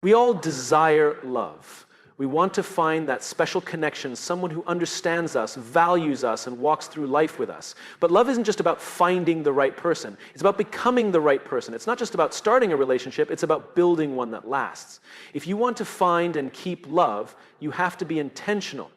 We all desire love. We want to find that special connection, someone who understands us, values us, and walks through life with us. But love isn't just about finding the right person. It's about becoming the right person. It's not just about starting a relationship, it's about building one that lasts. If you want to find and keep love, you have to be intentional.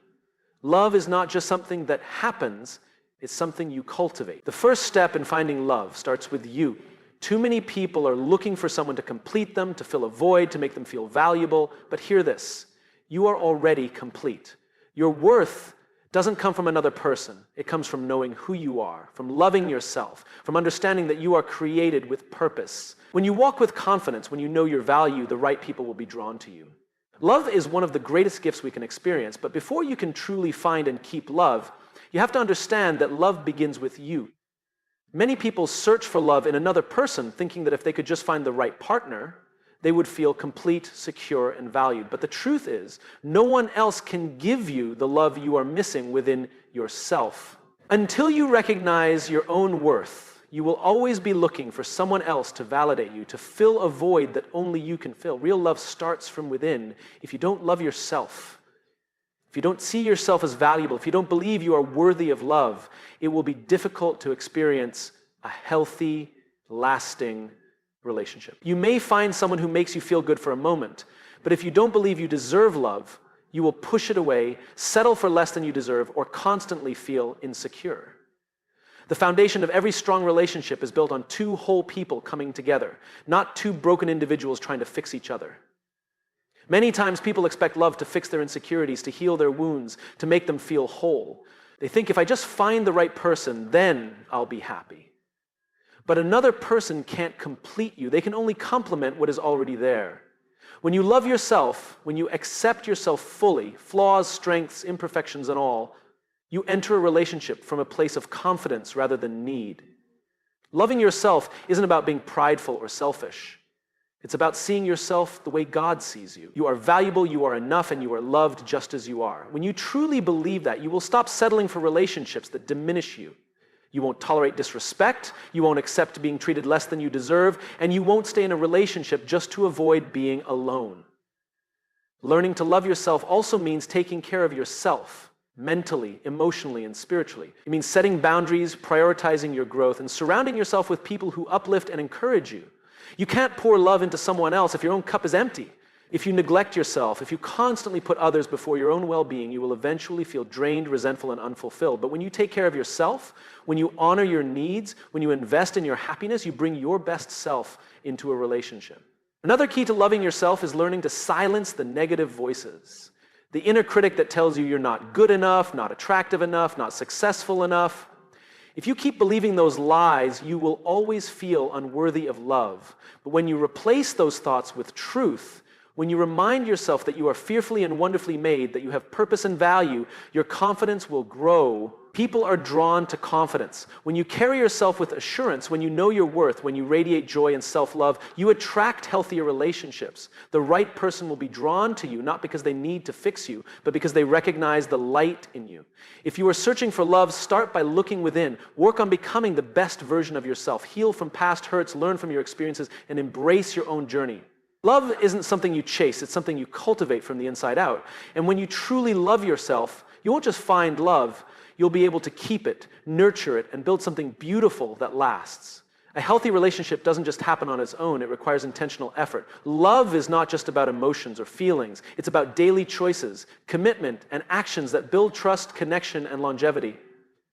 Love is not just something that happens, it's something you cultivate. The first step in finding love starts with you. Too many people are looking for someone to complete them, to fill a void, to make them feel valuable. But hear this, you are already complete. Your worth doesn't come from another person. It comes from knowing who you are, from loving yourself, from understanding that you are created with purpose. When you walk with confidence, when you know your value, the right people will be drawn to you. Love is one of the greatest gifts we can experience, but before you can truly find and keep love, you have to understand that love begins with you. Many people search for love in another person, thinking that if they could just find the right partner, they would feel complete, secure, and valued. But the truth is, no one else can give you the love you are missing within yourself. Until you recognize your own worth, you will always be looking for someone else to validate you, to fill a void that only you can fill. Real love starts from within. If you don't love yourself, if you don't see yourself as valuable, if you don't believe you are worthy of love, it will be difficult to experience a healthy, lasting relationship. You may find someone who makes you feel good for a moment, but if you don't believe you deserve love, you will push it away, settle for less than you deserve, or constantly feel insecure. The foundation of every strong relationship is built on two whole people coming together, not two broken individuals trying to fix each other. Many times people expect love to fix their insecurities, to heal their wounds, to make them feel whole. They think if I just find the right person, then I'll be happy. But another person can't complete you. They can only complement what is already there. When you love yourself, when you accept yourself fully, flaws, strengths, imperfections, and all, you enter a relationship from a place of confidence rather than need. Loving yourself isn't about being prideful or selfish. It's about seeing yourself the way God sees you. You are valuable, you are enough, and you are loved just as you are. When you truly believe that, you will stop settling for relationships that diminish you. You won't tolerate disrespect, you won't accept being treated less than you deserve, and you won't stay in a relationship just to avoid being alone. Learning to love yourself also means taking care of yourself, mentally, emotionally, and spiritually. It means setting boundaries, prioritizing your growth, and surrounding yourself with people who uplift and encourage you. You can't pour love into someone else if your own cup is empty. If you neglect yourself, if you constantly put others before your own well-being, you will eventually feel drained, resentful, and unfulfilled. But when you take care of yourself, when you honor your needs, when you invest in your happiness, you bring your best self into a relationship. Another key to loving yourself is learning to silence the negative voices. The inner critic that tells you you're not good enough, not attractive enough, not successful enough. If you keep believing those lies, you will always feel unworthy of love. But when you replace those thoughts with truth, when you remind yourself that you are fearfully and wonderfully made, that you have purpose and value, your confidence will grow. People are drawn to confidence. When you carry yourself with assurance, when you know your worth, when you radiate joy and self-love, you attract healthier relationships. The right person will be drawn to you, not because they need to fix you, but because they recognize the light in you. If you are searching for love, start by looking within. Work on becoming the best version of yourself. Heal from past hurts, learn from your experiences, and embrace your own journey. Love isn't something you chase, it's something you cultivate from the inside out. And when you truly love yourself, you won't just find love, you'll be able to keep it, nurture it, and build something beautiful that lasts. A healthy relationship doesn't just happen on its own, it requires intentional effort. Love is not just about emotions or feelings, it's about daily choices, commitment, and actions that build trust, connection, and longevity.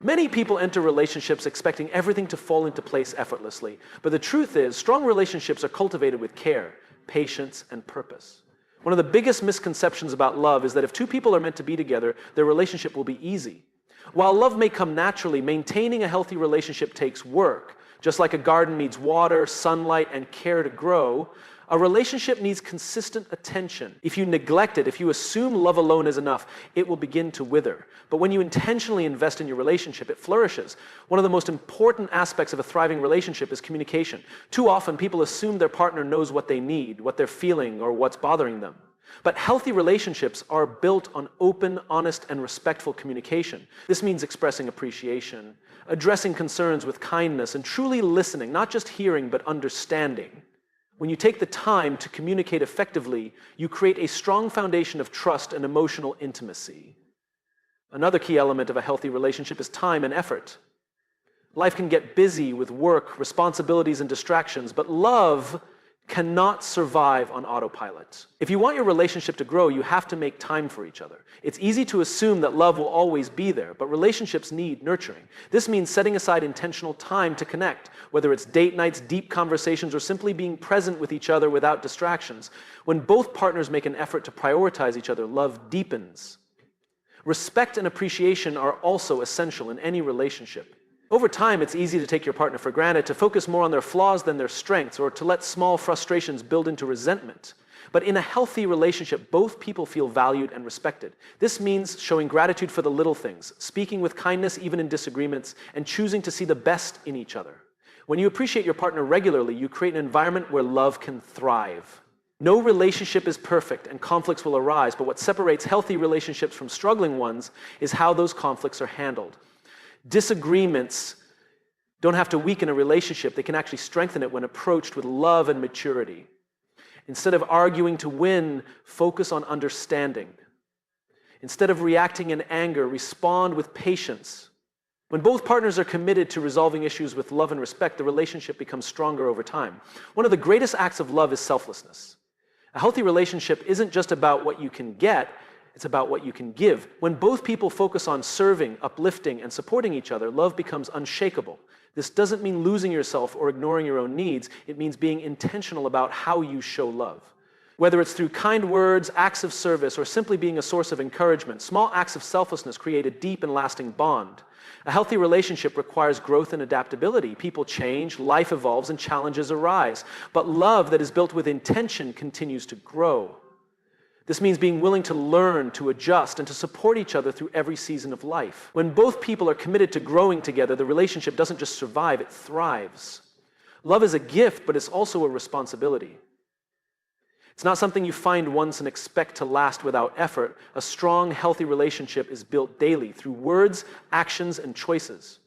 Many people enter relationships expecting everything to fall into place effortlessly, but the truth is, strong relationships are cultivated with care, patience, and purpose. One of the biggest misconceptions about love is that if two people are meant to be together, their relationship will be easy. While love may come naturally, maintaining a healthy relationship takes work. Just like a garden needs water, sunlight, and care to grow, a relationship needs consistent attention. If you neglect it, if you assume love alone is enough, it will begin to wither. But when you intentionally invest in your relationship, it flourishes. One of the most important aspects of a thriving relationship is communication. Too often, people assume their partner knows what they need, what they're feeling, or what's bothering them. But healthy relationships are built on open, honest, and respectful communication. This means expressing appreciation, addressing concerns with kindness, and truly listening, not just hearing, but understanding. When you take the time to communicate effectively, you create a strong foundation of trust and emotional intimacy. Another key element of a healthy relationship is time and effort. Life can get busy with work, responsibilities, and distractions, but love cannot survive on autopilot. If you want your relationship to grow, you have to make time for each other. It's easy to assume that love will always be there, but relationships need nurturing. This means setting aside intentional time to connect, whether it's date nights, deep conversations, or simply being present with each other without distractions. When both partners make an effort to prioritize each other, love deepens. Respect and appreciation are also essential in any relationship. Over time, it's easy to take your partner for granted, to focus more on their flaws than their strengths, or to let small frustrations build into resentment. But in a healthy relationship, both people feel valued and respected. This means showing gratitude for the little things, speaking with kindness even in disagreements, and choosing to see the best in each other. When you appreciate your partner regularly, you create an environment where love can thrive. No relationship is perfect, and conflicts will arise, but what separates healthy relationships from struggling ones is how those conflicts are handled. Disagreements don't have to weaken a relationship, they can actually strengthen it when approached with love and maturity. Instead of arguing to win, focus on understanding. Instead of reacting in anger, respond with patience. When both partners are committed to resolving issues with love and respect, the relationship becomes stronger over time. One of the greatest acts of love is selflessness. A healthy relationship isn't just about what you can get, it's about what you can give. When both people focus on serving, uplifting, and supporting each other, love becomes unshakable. This doesn't mean losing yourself or ignoring your own needs. It means being intentional about how you show love. Whether it's through kind words, acts of service, or simply being a source of encouragement, small acts of selflessness create a deep and lasting bond. A healthy relationship requires growth and adaptability. People change, life evolves, and challenges arise. But love that is built with intention continues to grow. This means being willing to learn, to adjust, and to support each other through every season of life. When both people are committed to growing together, the relationship doesn't just survive, it thrives. Love is a gift, but it's also a responsibility. It's not something you find once and expect to last without effort. A strong, healthy relationship is built daily through words, actions, and choices.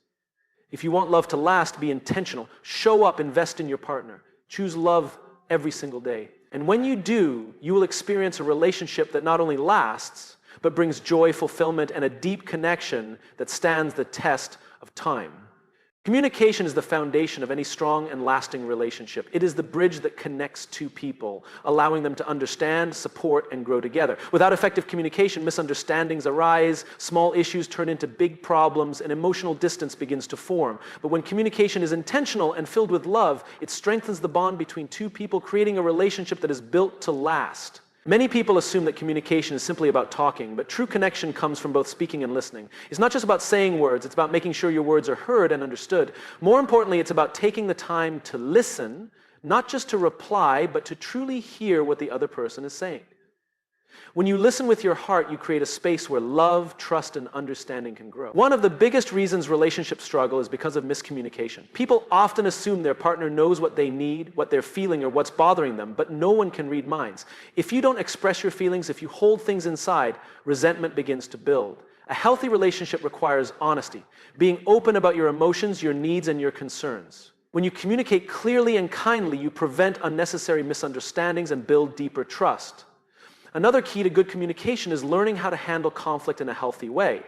If you want love to last, be intentional. Show up, invest in your partner. Choose love every single day. And when you do, you will experience a relationship that not only lasts, but brings joy, fulfillment, and a deep connection that stands the test of time. Communication is the foundation of any strong and lasting relationship. It is the bridge that connects two people, allowing them to understand, support, and grow together. Without effective communication, misunderstandings arise, small issues turn into big problems, and emotional distance begins to form. But when communication is intentional and filled with love, it strengthens the bond between two people, creating a relationship that is built to last. Many people assume that communication is simply about talking, but true connection comes from both speaking and listening. It's not just about saying words, it's about making sure your words are heard and understood. More importantly, it's about taking the time to listen, not just to reply, but to truly hear what the other person is saying. When you listen with your heart, you create a space where love, trust, and understanding can grow. One of the biggest reasons relationships struggle is because of miscommunication. People often assume their partner knows what they need, what they're feeling, or what's bothering them, but no one can read minds. If you don't express your feelings, if you hold things inside, resentment begins to build. A healthy relationship requires honesty, being open about your emotions, your needs, and your concerns. When you communicate clearly and kindly, you prevent unnecessary misunderstandings and build deeper trust. Another key to good communication is learning how to handle conflict in a healthy way.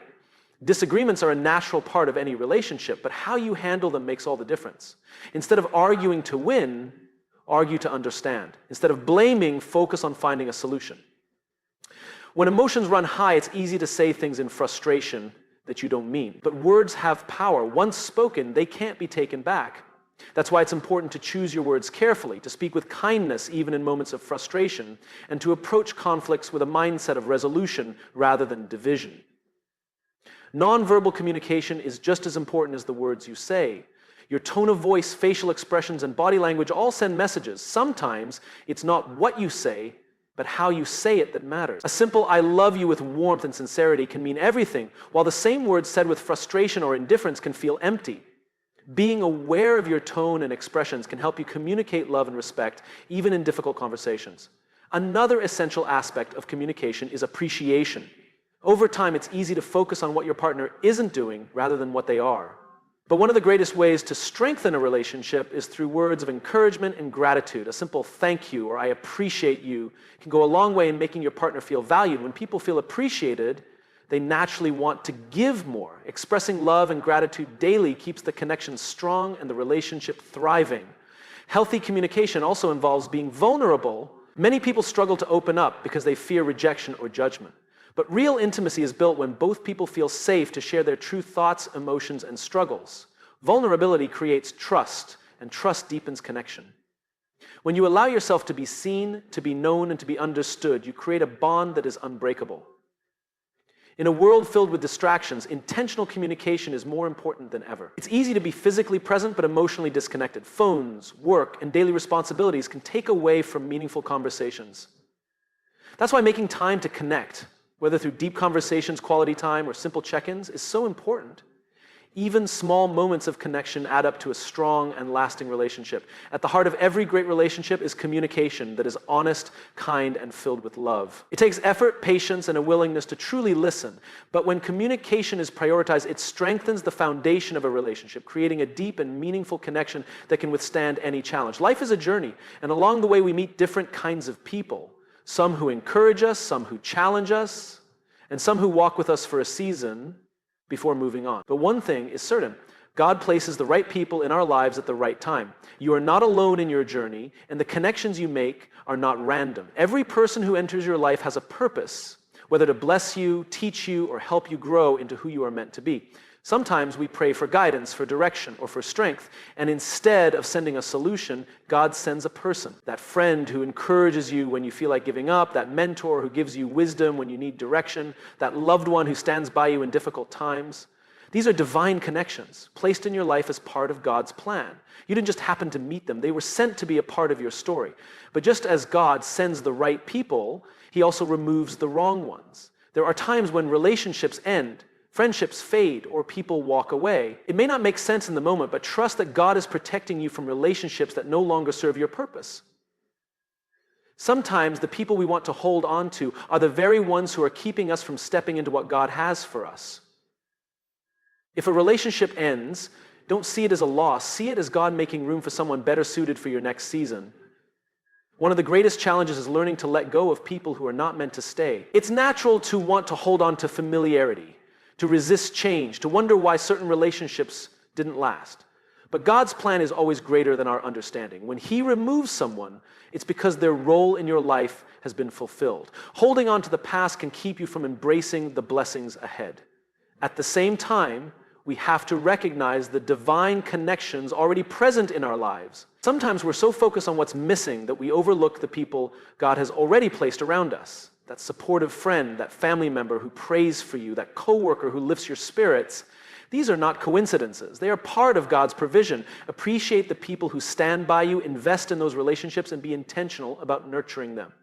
Disagreements are a natural part of any relationship, but how you handle them makes all the difference. Instead of arguing to win, argue to understand. Instead of blaming, focus on finding a solution. When emotions run high, it's easy to say things in frustration that you don't mean. But words have power. Once spoken, they can't be taken back. That's why it's important to choose your words carefully, to speak with kindness even in moments of frustration, and to approach conflicts with a mindset of resolution rather than division. Nonverbal communication is just as important as the words you say. Your tone of voice, facial expressions, and body language all send messages. Sometimes it's not what you say, but how you say it that matters. A simple "I love you" with warmth and sincerity can mean everything, while the same words said with frustration or indifference can feel empty. Being aware of your tone and expressions can help you communicate love and respect, even in difficult conversations. Another essential aspect of communication is appreciation. Over time, it's easy to focus on what your partner isn't doing rather than what they are. But one of the greatest ways to strengthen a relationship is through words of encouragement and gratitude. A simple thank you or I appreciate you can go a long way in making your partner feel valued. When people feel appreciated, they naturally want to give more. Expressing love and gratitude daily keeps the connection strong and the relationship thriving. Healthy communication also involves being vulnerable. Many people struggle to open up because they fear rejection or judgment. But real intimacy is built when both people feel safe to share their true thoughts, emotions, and struggles. Vulnerability creates trust, and trust deepens connection. When you allow yourself to be seen, to be known, and to be understood, you create a bond that is unbreakable. In a world filled with distractions, intentional communication is more important than ever. It's easy to be physically present but emotionally disconnected. Phones, work, and daily responsibilities can take away from meaningful conversations. That's why making time to connect, whether through deep conversations, quality time, or simple check-ins, is so important. Even small moments of connection add up to a strong and lasting relationship. At the heart of every great relationship is communication that is honest, kind, and filled with love. It takes effort, patience, and a willingness to truly listen. But when communication is prioritized, it strengthens the foundation of a relationship, creating a deep and meaningful connection that can withstand any challenge. Life is a journey, and along the way we meet different kinds of people. Some who encourage us, some who challenge us, and some who walk with us for a season before moving on. But one thing is certain: God places the right people in our lives at the right time. You are not alone in your journey, and the connections you make are not random. Every person who enters your life has a purpose, whether to bless you, teach you, or help you grow into who you are meant to be. Sometimes we pray for guidance, for direction, or for strength, and instead of sending a solution, God sends a person. That friend who encourages you when you feel like giving up, that mentor who gives you wisdom when you need direction, that loved one who stands by you in difficult times. These are divine connections, placed in your life as part of God's plan. You didn't just happen to meet them. They were sent to be a part of your story. But just as God sends the right people, He also removes the wrong ones. There are times when relationships end, friendships fade, or people walk away. It may not make sense in the moment, but trust that God is protecting you from relationships that no longer serve your purpose. Sometimes the people we want to hold on to are the very ones who are keeping us from stepping into what God has for us. If a relationship ends, don't see it as a loss. See it as God making room for someone better suited for your next season. One of the greatest challenges is learning to let go of people who are not meant to stay. It's natural to want to hold on to familiarity, to resist change, to wonder why certain relationships didn't last. But God's plan is always greater than our understanding. When He removes someone, it's because their role in your life has been fulfilled. Holding on to the past can keep you from embracing the blessings ahead. At the same time, we have to recognize the divine connections already present in our lives. Sometimes we're so focused on what's missing that we overlook the people God has already placed around us. That supportive friend, that family member who prays for you, that coworker who lifts your spirits. These are not coincidences. They are part of God's provision. Appreciate the people who stand by you, invest in those relationships, and be intentional about nurturing them.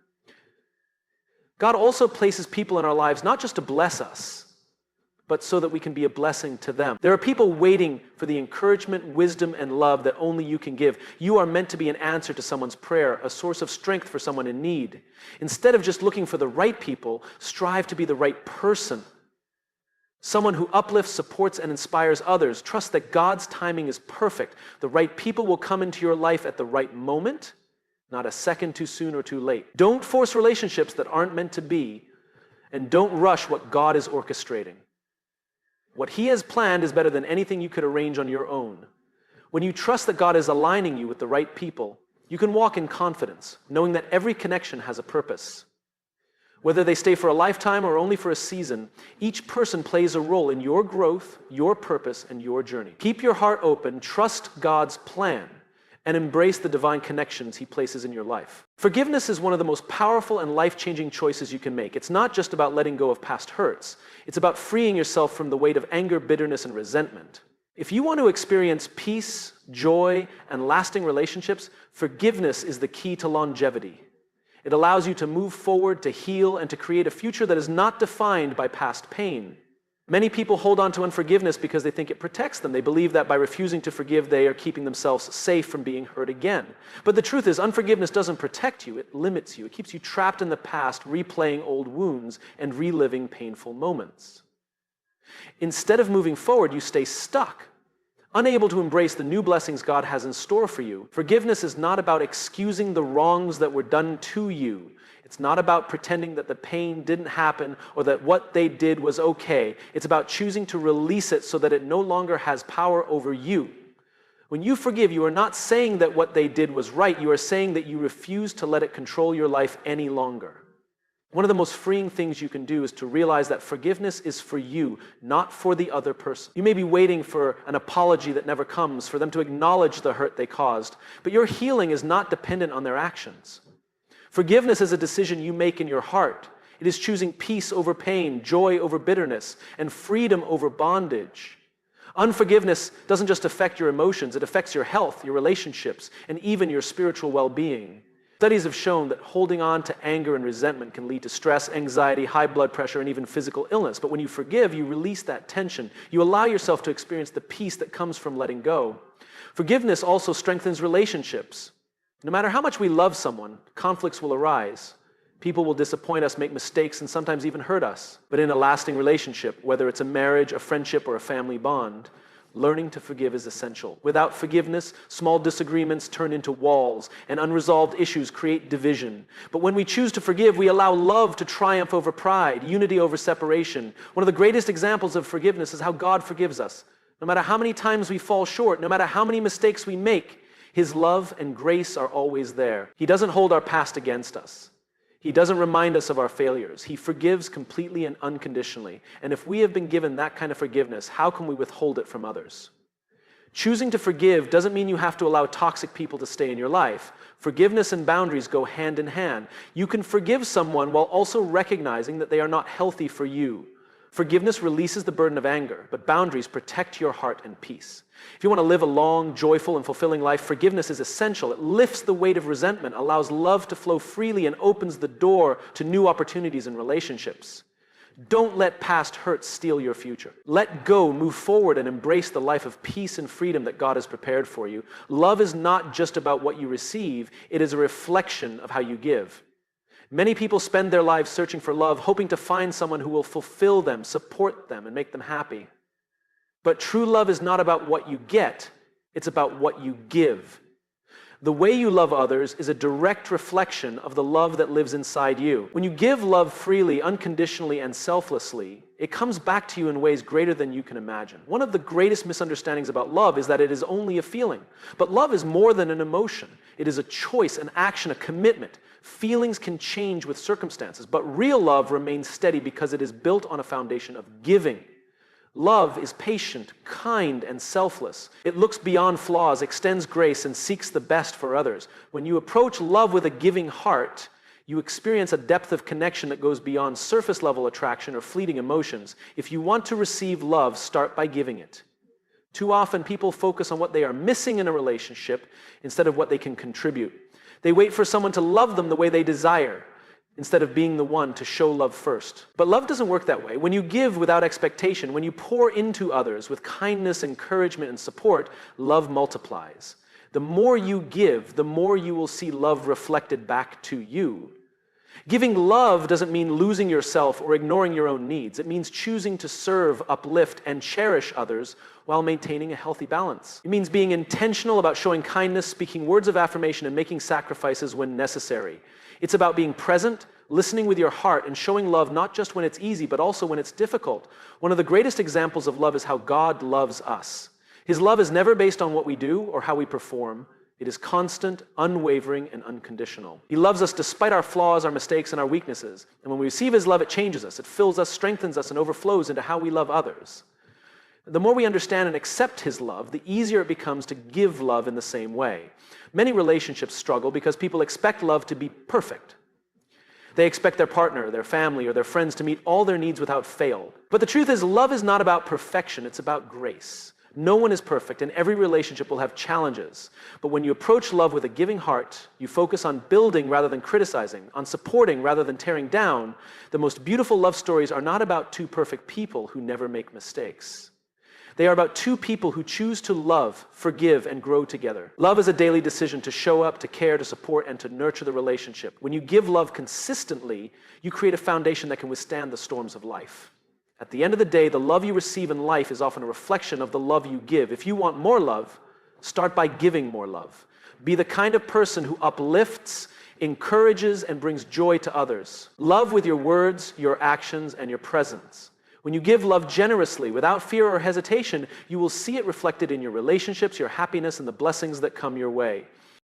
God also places people in our lives not just to bless us, but so that we can be a blessing to them. There are people waiting for the encouragement, wisdom, and love that only you can give. You are meant to be an answer to someone's prayer, a source of strength for someone in need. Instead of just looking for the right people, strive to be the right person. Someone who uplifts, supports, and inspires others. Trust that God's timing is perfect. The right people will come into your life at the right moment, not a second too soon or too late. Don't force relationships that aren't meant to be, and don't rush what God is orchestrating. What He has planned is better than anything you could arrange on your own. When you trust that God is aligning you with the right people, you can walk in confidence, knowing that every connection has a purpose. Whether they stay for a lifetime or only for a season, each person plays a role in your growth, your purpose, and your journey. Keep your heart open, trust God's plan, and embrace the divine connections He places in your life. Forgiveness is one of the most powerful and life-changing choices you can make. It's not just about letting go of past hurts. It's about freeing yourself from the weight of anger, bitterness, and resentment. If you want to experience peace, joy, and lasting relationships, forgiveness is the key to longevity. It allows you to move forward, to heal, and to create a future that is not defined by past pain. Many people hold on to unforgiveness because they think it protects them. They believe that by refusing to forgive, they are keeping themselves safe from being hurt again. But the truth is, unforgiveness doesn't protect you, it limits you. It keeps you trapped in the past, replaying old wounds and reliving painful moments. Instead of moving forward, you stay stuck. Unable to embrace the new blessings God has in store for you, forgiveness is not about excusing the wrongs that were done to you. It's not about pretending that the pain didn't happen or that what they did was okay. It's about choosing to release it so that it no longer has power over you. When you forgive, you are not saying that what they did was right. You are saying that you refuse to let it control your life any longer. One of the most freeing things you can do is to realize that forgiveness is for you, not for the other person. You may be waiting for an apology that never comes, for them to acknowledge the hurt they caused, but your healing is not dependent on their actions. Forgiveness is a decision you make in your heart. It is choosing peace over pain, joy over bitterness, and freedom over bondage. Unforgiveness doesn't just affect your emotions, it affects your health, your relationships, and even your spiritual well-being. Studies have shown that holding on to anger and resentment can lead to stress, anxiety, high blood pressure, and even physical illness. But when you forgive, you release that tension. You allow yourself to experience the peace that comes from letting go. Forgiveness also strengthens relationships. No matter how much we love someone, conflicts will arise. People will disappoint us, make mistakes, and sometimes even hurt us. But in a lasting relationship, whether it's a marriage, a friendship, or a family bond, learning to forgive is essential. Without forgiveness, small disagreements turn into walls, and unresolved issues create division. But when we choose to forgive, we allow love to triumph over pride, unity over separation. One of the greatest examples of forgiveness is how God forgives us. No matter how many times we fall short, no matter how many mistakes we make, His love and grace are always there. He doesn't hold our past against us. He doesn't remind us of our failures. He forgives completely and unconditionally. And if we have been given that kind of forgiveness, how can we withhold it from others? Choosing to forgive doesn't mean you have to allow toxic people to stay in your life. Forgiveness and boundaries go hand in hand. You can forgive someone while also recognizing that they are not healthy for you. Forgiveness releases the burden of anger, but boundaries protect your heart and peace. If you want to live a long, joyful, and fulfilling life, forgiveness is essential. It lifts the weight of resentment, allows love to flow freely, and opens the door to new opportunities and relationships. Don't let past hurts steal your future. Let go, move forward, and embrace the life of peace and freedom that God has prepared for you. Love is not just about what you receive, it is a reflection of how you give. Many people spend their lives searching for love, hoping to find someone who will fulfill them, support them, and make them happy. But true love is not about what you get, it's about what you give. The way you love others is a direct reflection of the love that lives inside you. When you give love freely, unconditionally, and selflessly, it comes back to you in ways greater than you can imagine. One of the greatest misunderstandings about love is that it is only a feeling. But love is more than an emotion. It is a choice, an action, a commitment. Feelings can change with circumstances, but real love remains steady because it is built on a foundation of giving. Love is patient, kind, and selfless. It looks beyond flaws, extends grace, and seeks the best for others. When you approach love with a giving heart, you experience a depth of connection that goes beyond surface-level attraction or fleeting emotions. If you want to receive love, start by giving it. Too often, people focus on what they are missing in a relationship instead of what they can contribute. They wait for someone to love them the way they desire, instead of being the one to show love first. But love doesn't work that way. When you give without expectation, when you pour into others with kindness, encouragement, and support, love multiplies. The more you give, the more you will see love reflected back to you. Giving love doesn't mean losing yourself or ignoring your own needs. It means choosing to serve, uplift, and cherish others while maintaining a healthy balance. It means being intentional about showing kindness, speaking words of affirmation, and making sacrifices when necessary. It's about being present, listening with your heart, and showing love not just when it's easy, but also when it's difficult. One of the greatest examples of love is how God loves us. His love is never based on what we do or how we perform. It is constant, unwavering, and unconditional. He loves us despite our flaws, our mistakes, and our weaknesses. And when we receive His love, it changes us. It fills us, strengthens us, and overflows into how we love others. The more we understand and accept His love, the easier it becomes to give love in the same way. Many relationships struggle because people expect love to be perfect. They expect their partner, their family, or their friends to meet all their needs without fail. But the truth is, love is not about perfection, it's about grace. No one is perfect, and every relationship will have challenges. But when you approach love with a giving heart, you focus on building rather than criticizing, on supporting rather than tearing down. The most beautiful love stories are not about two perfect people who never make mistakes. They are about two people who choose to love, forgive, and grow together. Love is a daily decision to show up, to care, to support, and to nurture the relationship. When you give love consistently, you create a foundation that can withstand the storms of life. At the end of the day, the love you receive in life is often a reflection of the love you give. If you want more love, start by giving more love. Be the kind of person who uplifts, encourages, and brings joy to others. Love with your words, your actions, and your presence. When you give love generously, without fear or hesitation, you will see it reflected in your relationships, your happiness, and the blessings that come your way.